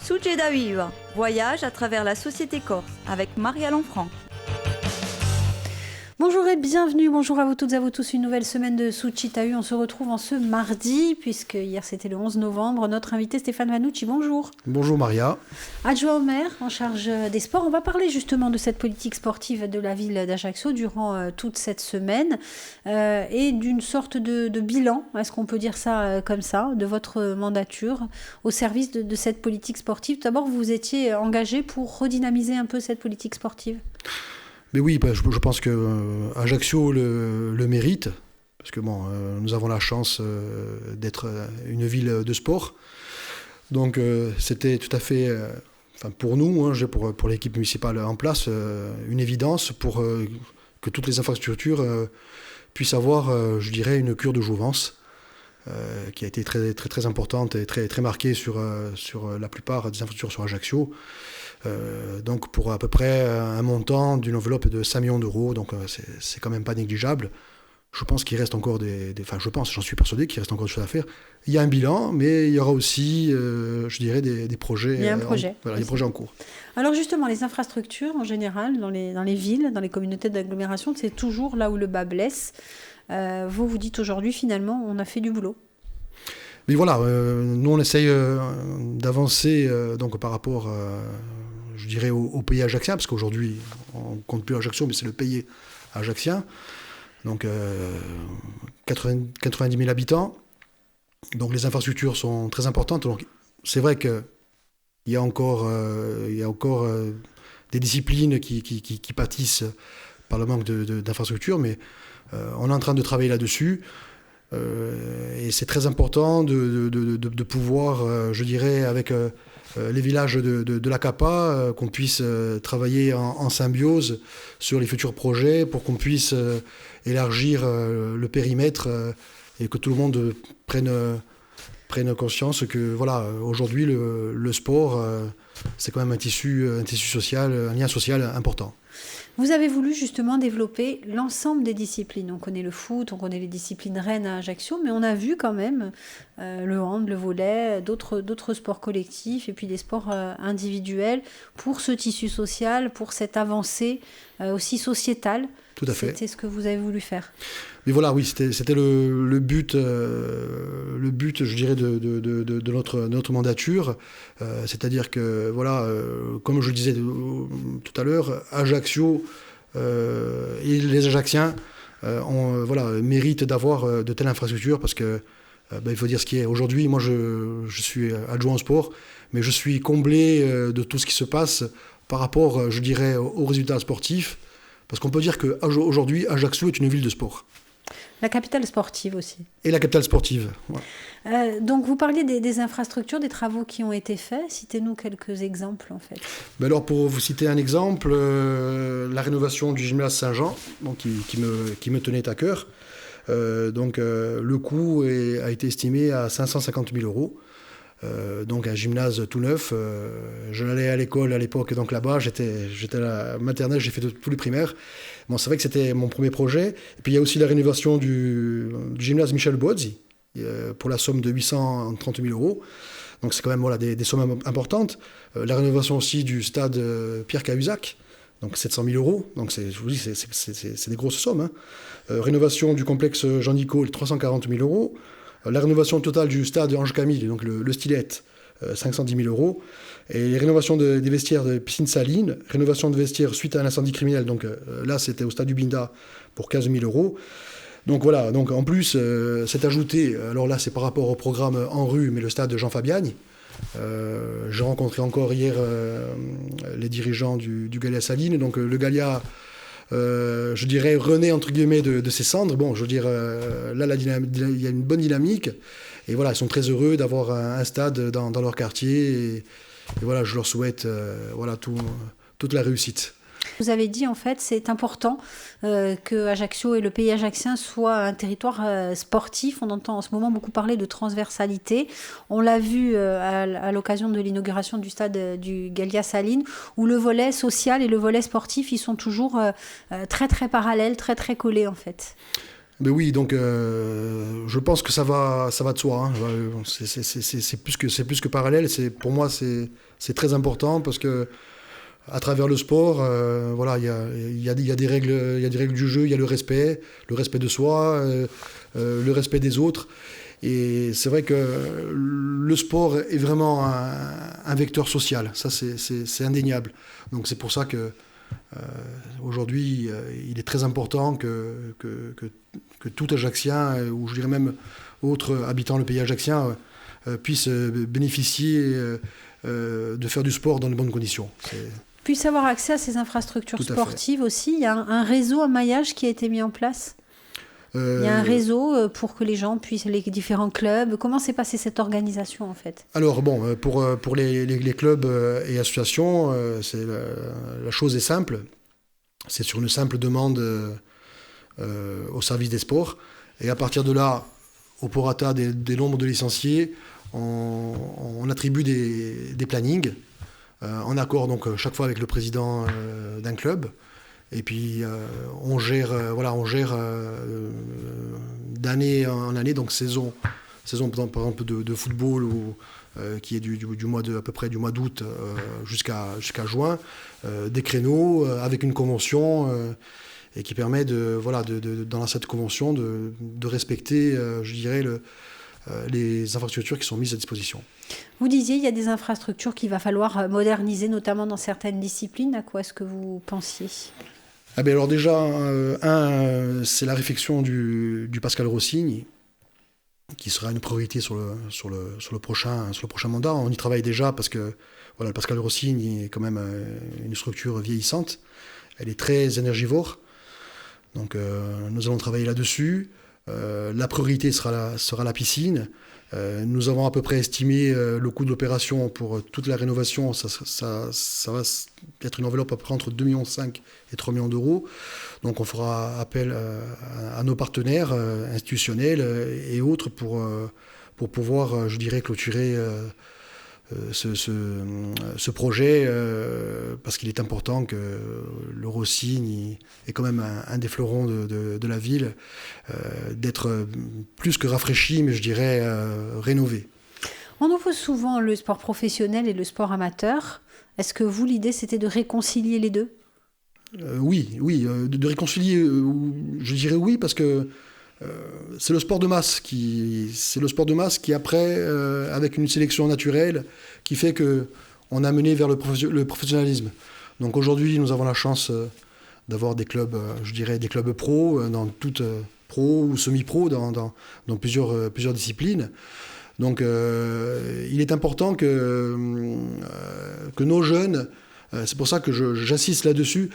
Succeda Viva, voyage à travers la société corse avec Maria Lanfranc. Bonjour et bienvenue, bonjour à vous toutes et à vous tous, une nouvelle semaine de Succeda Viva. On se retrouve en ce mardi, puisque hier c'était le 11 novembre. Notre invité Stéphane Vanucci, bonjour. Bonjour Maria. Adjoint au maire en charge des sports. On va parler justement de cette politique sportive de la ville d'Ajaccio durant toute cette semaine et d'une sorte de bilan, est-ce qu'on peut dire ça comme ça, de votre mandature au service de cette politique sportive. D'abord, vous étiez engagé pour redynamiser un peu cette politique sportive. Mais oui, je pense que Ajaccio le mérite, parce que nous avons la chance d'être une ville de sport. Donc c'était tout à fait, pour nous, pour l'équipe municipale en place, une évidence pour que toutes les infrastructures puissent avoir, je dirais, une cure de jouvence qui a été très, très, très importante et très, très marquée sur la plupart des infrastructures sur Ajaccio. Donc pour à peu près un montant d'une enveloppe de 5 millions d'euros, donc c'est quand même pas négligeable. Je pense qu'il reste encore j'en suis persuadé qu'il reste encore des choses à faire. Il y a un bilan, mais il y aura aussi, je dirais, des projets. Il y a un projet. Des projets en cours. Alors justement, les infrastructures en général, dans les villes, dans les communautés d'agglomération, c'est toujours là où le bas blesse. Vous dites aujourd'hui, finalement, on a fait du boulot. Mais voilà, nous on essaye d'avancer donc par rapport, je dirais, au pays ajaccien, parce qu'aujourd'hui on ne compte plus Ajaccio, mais c'est le pays ajaccien. Donc 90 000 habitants. Donc les infrastructures sont très importantes. Donc c'est vrai qu'il y a encore des disciplines qui pâtissent par le manque d'infrastructures, mais on est en train de travailler là-dessus. Et c'est très important de pouvoir, je dirais, avec les villages de la CAPA, qu'on puisse travailler en symbiose sur les futurs projets pour qu'on puisse élargir le périmètre et que tout le monde prenne conscience que voilà, aujourd'hui le sport c'est quand même un tissu social, un lien social important. Vous avez voulu justement développer l'ensemble des disciplines. On connaît le foot, on connaît les disciplines reines à Ajaccio, mais on a vu quand même le hand, le volley, d'autres sports collectifs et puis des sports individuels pour ce tissu social, pour cette avancée aussi sociétale. Tout à fait. C'était ce que vous avez voulu faire. Mais voilà, oui, c'était le but, je dirais, de notre mandature. C'est-à-dire que, voilà, comme je le disais tout à l'heure, Ajaccio et les Ajacciens méritent d'avoir de telles infrastructures parce que il faut dire ce qui est. Aujourd'hui, moi, je suis adjoint au sport, mais je suis comblé de tout ce qui se passe par rapport, je dirais, aux résultats sportifs. Parce qu'on peut dire qu'aujourd'hui, Ajaccio est une ville de sport. La capitale sportive aussi. Et la capitale sportive, ouais. Donc vous parliez des infrastructures, des travaux qui ont été faits. Citez-nous quelques exemples en fait. Alors pour vous citer un exemple, la rénovation du gymnase Saint-Jean, donc, qui me tenait à cœur. Le coût a été estimé à 550 000 euros. Donc un gymnase tout neuf. Je allais à l'école à l'époque, donc là-bas, j'étais à la maternelle, j'ai fait tous les primaires. Bon, c'est vrai que c'était mon premier projet. Et puis il y a aussi la rénovation du gymnase Michel Bozzi pour la somme de 830 000 euros. Donc c'est quand même des sommes importantes. La rénovation aussi du stade Pierre Cahuzac, donc 700 000 euros. Donc je vous dis, c'est des grosses sommes. Hein. Rénovation du complexe Jean-Nicole, 340 000 euros. La rénovation totale du stade Ange-Camille, donc le Stillette, 510 000 euros. Et les rénovations des vestiaires de piscine saline, rénovation de vestiaires suite à un incendie criminel. Donc là, c'était au stade du Binda pour 15 000 euros. Donc voilà, donc en plus, c'est ajouté, alors là, c'est par rapport au programme en rue, mais le stade Jean Fabiani. J'ai rencontré encore hier les dirigeants du Gallia Saline. Donc le Gallia... je dirais, renaît entre guillemets de ses cendres. Bon, je veux dire, là, il y a une bonne dynamique. Et voilà, ils sont très heureux d'avoir un stade dans leur quartier. Et voilà, je leur souhaite toute la réussite. Vous avez dit, en fait, c'est important que Ajaccio et le pays ajaccien soient un territoire sportif. On entend en ce moment beaucoup parler de transversalité. On l'a vu à l'occasion de l'inauguration du stade du Gallia Saline, où le volet social et le volet sportif, ils sont toujours très, très parallèles, très, très collés, en fait. Mais oui, donc je pense que ça va de soi. Hein. C'est plus que parallèle. Pour moi, c'est très important parce que à travers le sport, voilà, il y a des règles du jeu. Il y a le respect de soi, le respect des autres. Et c'est vrai que le sport est vraiment un vecteur social. Ça, c'est indéniable. Donc c'est pour ça que aujourd'hui, il est très important que tout Ajaxien, ou je dirais même autres habitants le pays ajaxien, puissent bénéficier de faire du sport dans de bonnes conditions. Puissent avoir accès à ces infrastructures sportives aussi. Il y a un réseau, un maillage qui a été mis en place. Il y a un réseau pour que les gens puissent, les différents clubs. Comment s'est passée cette organisation en fait? Alors bon, pour les clubs et associations, la chose est simple. C'est sur une simple demande au service des sports. Et à partir de là, au prorata des nombres de licenciés, on attribue des plannings en accord donc chaque fois avec le président d'un club. Et puis on gère d'année en année, donc saison par exemple de football qui est à peu près du mois d'août jusqu'à juin, des créneaux avec une convention et qui permet dans cette convention de respecter, je dirais, les infrastructures qui sont mises à disposition. Vous disiez il y a des infrastructures qu'il va falloir moderniser, notamment dans certaines disciplines. À quoi est-ce que vous pensiez ? Alors déjà, c'est la réfection du Pascal Rossigny, qui sera une priorité sur le prochain mandat. On y travaille déjà parce que le Pascal Rossigny est quand même une structure vieillissante. Elle est très énergivore. Donc nous allons travailler là-dessus. La priorité sera la piscine. Nous avons à peu près estimé le coût de l'opération pour toute la rénovation. Ça va être une enveloppe à peu près entre 2,5 millions et 3 millions d'euros. Donc on fera appel à nos partenaires institutionnels et autres pour pouvoir, je dirais, clôturer ce projet parce qu'il est important que le Rossigne est quand même un des fleurons de la ville, d'être plus que rafraîchi, mais je dirais rénové. On oppose souvent le sport professionnel et le sport amateur. Est-ce que l'idée c'était de réconcilier les deux ? Oui, de réconcilier, je dirais oui, parce que c'est le sport de masse qui après, avec une sélection naturelle, qui fait qu'on a mené vers le professionnalisme. Donc aujourd'hui, nous avons la chance d'avoir des clubs, je dirais des clubs pro, dans toutes pro ou semi-pro, dans plusieurs disciplines. Donc il est important que nos jeunes, c'est pour ça que j'insiste là-dessus,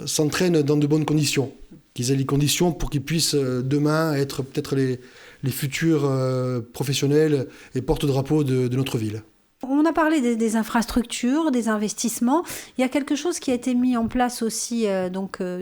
s'entraînent dans de bonnes conditions, qu'ils aient les conditions pour qu'ils puissent demain être peut-être les futurs professionnels et porte-drapeaux de notre ville. On a parlé des infrastructures, des investissements. Il y a quelque chose qui a été mis en place aussi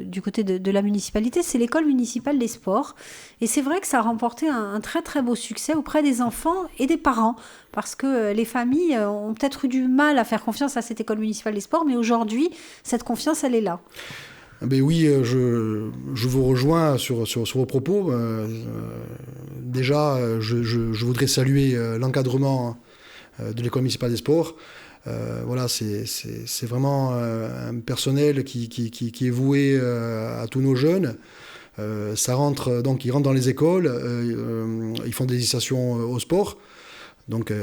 du côté de la municipalité, c'est l'école municipale des sports. Et c'est vrai que ça a remporté un très très beau succès auprès des enfants et des parents, parce que les familles ont peut-être eu du mal à faire confiance à cette école municipale des sports, mais aujourd'hui, cette confiance, elle est là. Ben oui, je vous rejoins sur vos propos. Déjà, je voudrais saluer l'encadrement de l'école municipale des sports. C'est vraiment un personnel qui est voué à tous nos jeunes. Ils rentrent dans les écoles, ils font des initiations au sport. Donc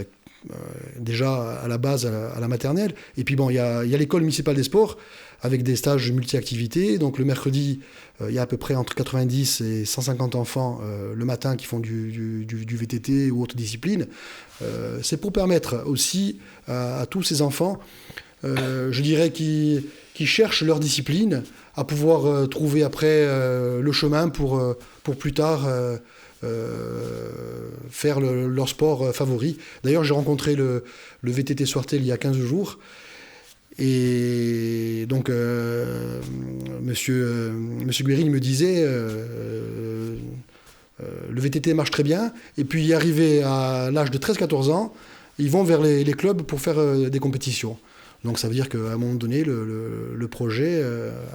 déjà à la base, à la maternelle. Et puis bon, il y a l'école municipale des sports avec des stages multi-activités. Donc le mercredi, il y a à peu près entre 90 et 150 enfants le matin qui font du VTT ou autre discipline. C'est pour permettre aussi à tous ces enfants, je dirais, qui cherchent leur discipline, à pouvoir trouver après le chemin pour plus tard faire leur sport favori. D'ailleurs, j'ai rencontré le VTT Soirtel il y a 15 jours. Et donc, monsieur Guérin me disait, le VTT marche très bien. Et puis, arrivé à l'âge de 13-14 ans, ils vont vers les clubs pour faire des compétitions. Donc, ça veut dire qu'à un moment donné, le projet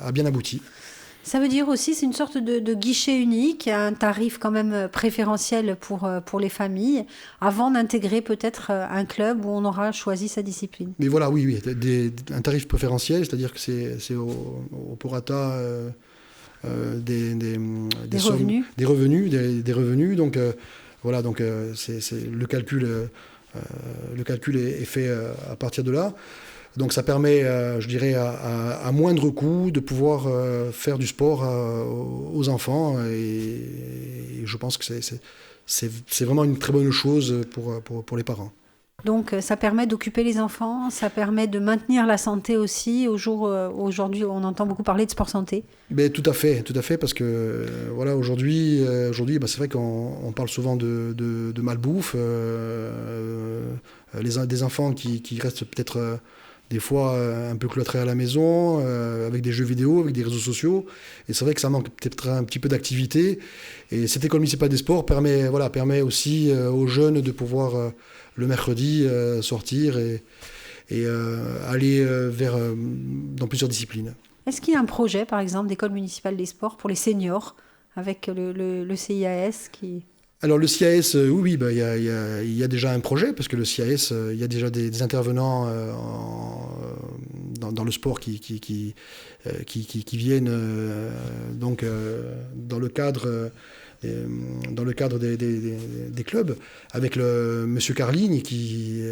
a bien abouti. Ça veut dire aussi, c'est une sorte de guichet unique, un tarif quand même préférentiel pour les familles, avant d'intégrer peut-être un club où on aura choisi sa discipline. Mais voilà, oui, un tarif préférentiel, c'est-à-dire que c'est au prorata des revenus. Des revenus. Donc voilà, donc le calcul est fait à partir de là. Donc ça permet, je dirais, à moindre coût de pouvoir faire du sport aux enfants. Et je pense que c'est vraiment une très bonne chose pour les parents. Donc ça permet d'occuper les enfants, ça permet de maintenir la santé aussi. Aujourd'hui, on entend beaucoup parler de sport santé. Mais tout à fait, parce que voilà, aujourd'hui, c'est vrai qu'on parle souvent de malbouffe, des enfants qui restent peut-être des fois un peu cloîtrés à la maison, avec des jeux vidéo, avec des réseaux sociaux. Et c'est vrai que ça manque peut-être un petit peu d'activité. Et cette école municipale des sports permet aussi aux jeunes de pouvoir le mercredi sortir et aller dans plusieurs disciplines. Est-ce qu'il y a un projet, par exemple, d'école municipale des sports pour les seniors, avec le CIAS qui... Alors le CIAS, oui, il y a déjà un projet, parce que le CIAS, il y a déjà des intervenants dans le sport qui viennent donc dans le cadre des clubs, avec monsieur Carligne qui,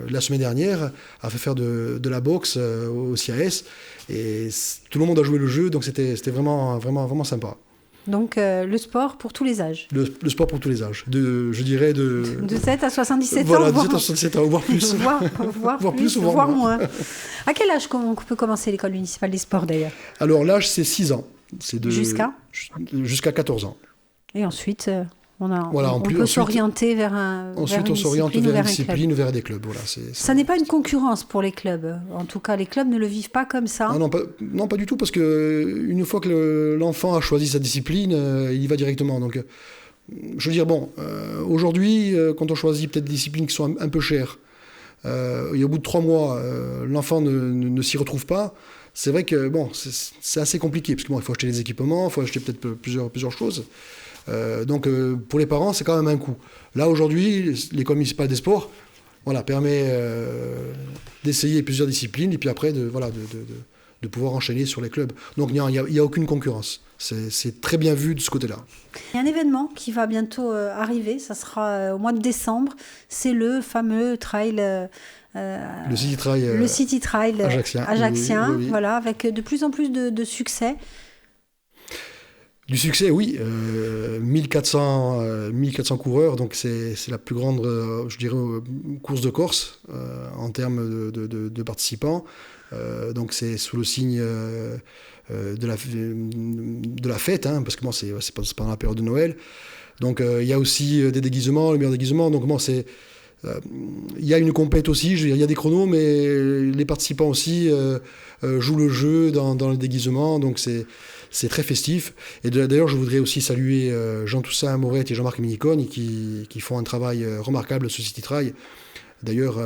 la semaine dernière, a fait faire de la boxe au CIAS, et tout le monde a joué le jeu, donc c'était vraiment, vraiment, vraiment sympa. Donc le sport pour tous les âges. Le sport pour tous les âges. Je dirais de 7 à 77 ans. Voilà, de 7 à 77 ans, voire plus. voire plus, voire moins. À quel âge on peut commencer l'école municipale des sports d'ailleurs? Alors l'âge, c'est 6 ans. Jusqu'à 14 ans. Et ensuite, on peut s'orienter vers une discipline ou vers des clubs. Voilà, ça n'est pas une concurrence pour les clubs. En tout cas, les clubs ne le vivent pas comme ça. Non, pas du tout, parce qu'une fois que l'enfant a choisi sa discipline, il y va directement. Donc, je veux dire, aujourd'hui, quand on choisit peut-être des disciplines qui sont un peu chères, et au bout de 3 mois, l'enfant ne s'y retrouve pas, c'est vrai que c'est assez compliqué, parce qu'il faut acheter des équipements, il faut acheter peut-être plusieurs choses. Donc pour les parents, c'est quand même un coût. Là aujourd'hui, l'école municipale des sports permet d'essayer plusieurs disciplines et puis après de pouvoir enchaîner sur les clubs. Donc il n'y a aucune concurrence. C'est très bien vu de ce côté-là. Il y a un événement qui va bientôt arriver, ça sera au mois de décembre, c'est le fameux trail... le City Trail ajaxien, oui. Voilà, avec de plus en plus de succès. Du succès, oui. 1400 coureurs, donc c'est la plus grande, je dirais, course de Corse en termes de participants. Donc c'est sous le signe de la fête, parce que c'est pendant la période de Noël. Donc il y a aussi des déguisements, le meilleur déguisement. Donc il y a une compète aussi, il y a des chronos, mais les participants aussi jouent le jeu dans le déguisement. Donc c'est très festif. Et d'ailleurs, je voudrais aussi saluer Jean-Toussaint Morette et Jean-Marc Minicone qui font un travail remarquable sur City Trail. D'ailleurs,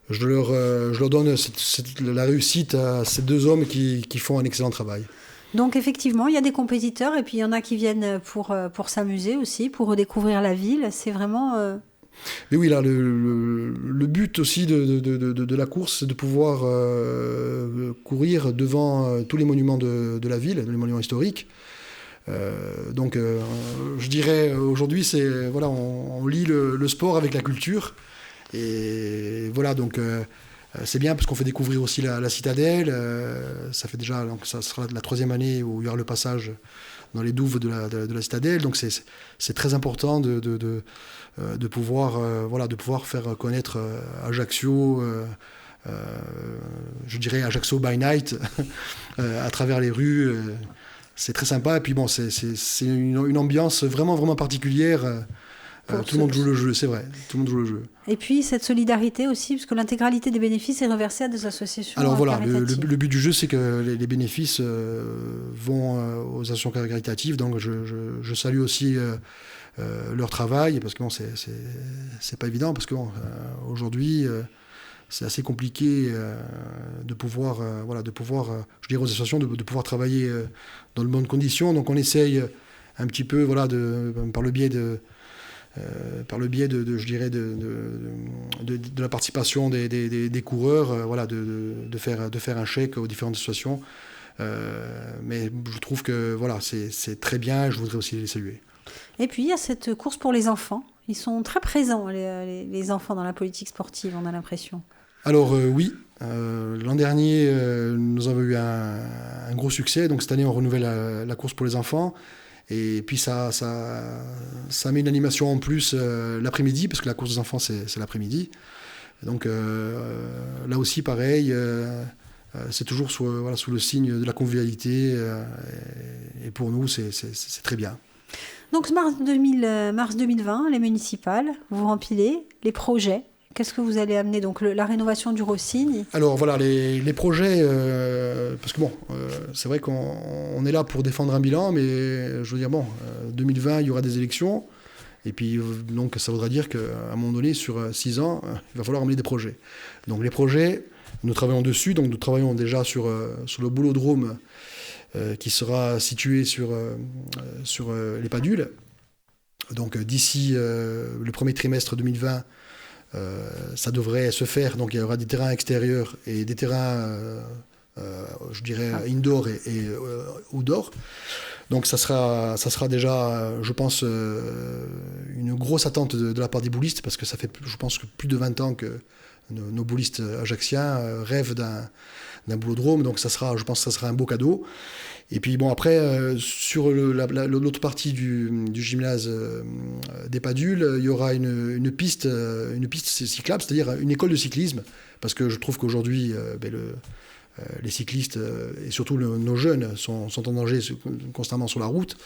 je leur donne la réussite à ces 2 hommes qui font un excellent travail. Donc effectivement, il y a des compétiteurs et puis il y en a qui viennent pour s'amuser aussi, pour redécouvrir la ville. C'est vraiment... Mais oui, là, le but aussi de la course, c'est de pouvoir courir devant tous les monuments de la ville, les monuments historiques. Donc, je dirais, aujourd'hui, on lie le sport avec la culture. Et voilà, donc c'est bien parce qu'on fait découvrir aussi la citadelle. Ça fait déjà, donc ça sera la 3e année où il y aura le passage dans les douves de la citadelle. Donc c'est très important de pouvoir faire connaître Ajaccio, je dirais Ajaccio by night, à travers les rues. C'est très sympa. Et puis c'est une ambiance vraiment, vraiment particulière. Tout le monde joue le jeu, c'est vrai. Tout le monde joue le jeu. Et puis cette solidarité aussi, parce que l'intégralité des bénéfices est reversée à des associations. Alors voilà, le but du jeu, c'est que les bénéfices vont aux associations caritatives. Donc je salue aussi leur travail, parce que c'est pas évident, parce que aujourd'hui, c'est assez compliqué de pouvoir, je dirais aux associations, de pouvoir travailler dans de bonnes conditions. Donc on essaye un petit peu, par le biais de la participation des coureurs, de faire un chèque aux différentes associations. Mais je trouve que c'est très bien et je voudrais aussi les saluer. Et puis il y a cette course pour les enfants. Ils sont très présents, les enfants, dans la politique sportive, on a l'impression. Alors oui, l'an dernier, nous avons eu un gros succès. Donc cette année, on renouvelle la course pour les enfants. Et puis ça met une animation en plus l'après-midi, parce que la course des enfants, c'est l'après-midi. Donc là aussi, pareil, c'est toujours sous le signe de la convivialité. Et pour nous, c'est très bien. Donc mars 2020, les municipales, vous rempilez les projets. Qu'est-ce que vous allez amener? Donc la rénovation du Rossigne. Alors voilà, les projets, parce que c'est vrai qu'on est là pour défendre un bilan, mais je veux dire, 2020, il y aura des élections, et puis donc ça voudra dire qu'à un moment donné, sur 6 ans, il va falloir amener des projets. Donc les projets, nous travaillons dessus, donc nous travaillons déjà sur le boulodrome qui sera situé sur les Padules. Donc d'ici le premier trimestre 2020, ça devrait se faire. Donc il y aura des terrains extérieurs et des terrains, je dirais, indoor et outdoor. Donc ça sera déjà, je pense, une grosse attente de la part des boulistes, parce que ça fait, je pense, que plus de 20 ans que nos boulistes ajacciens rêvent d'un boulodrome. Donc je pense que ça sera un beau cadeau. Et puis après, sur l'autre partie du gymnase des Padules, il y aura une piste cyclable, c'est-à-dire une école de cyclisme, parce que je trouve qu'aujourd'hui, les cyclistes, et surtout nos jeunes, sont en danger constamment sur la route.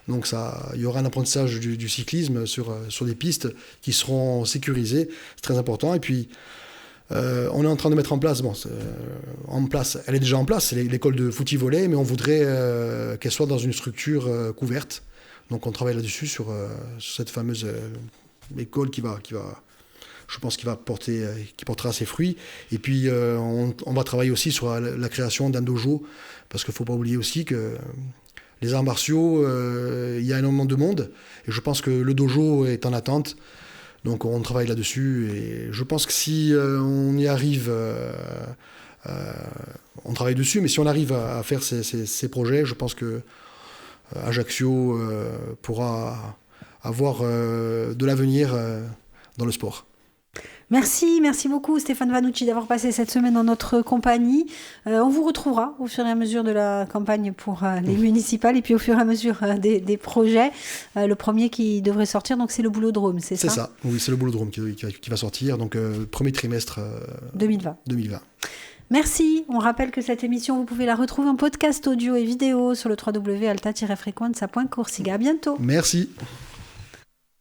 Donc il y aura un apprentissage du cyclisme sur des pistes qui seront sécurisées. C'est très important. Et puis, on est en train de mettre en place, elle est déjà en place, c'est l'école de footy-volley, mais on voudrait qu'elle soit dans une structure couverte. Donc on travaille là-dessus sur cette fameuse école qui portera ses fruits. Et puis on va travailler aussi sur la création d'un dojo, parce qu'il ne faut pas oublier aussi que les arts martiaux, il y a énormément de monde, et je pense que le dojo est en attente. Donc on travaille là-dessus, et je pense que si on y arrive, on travaille dessus, mais si on arrive à faire ces projets, je pense que Ajaccio pourra avoir de l'avenir dans le sport. Merci beaucoup Stéphane Vannucci d'avoir passé cette semaine en notre compagnie. On vous retrouvera au fur et à mesure de la campagne pour les municipales, et puis au fur et à mesure des projets. Le premier qui devrait sortir, donc c'est le boulodrome, c'est ça? C'est ça, oui, c'est le boulodrome qui va sortir, donc premier trimestre 2020. Merci. On rappelle que cette émission, vous pouvez la retrouver en podcast audio et vidéo sur le www.alta-frequenza.corsica. À bientôt. Merci.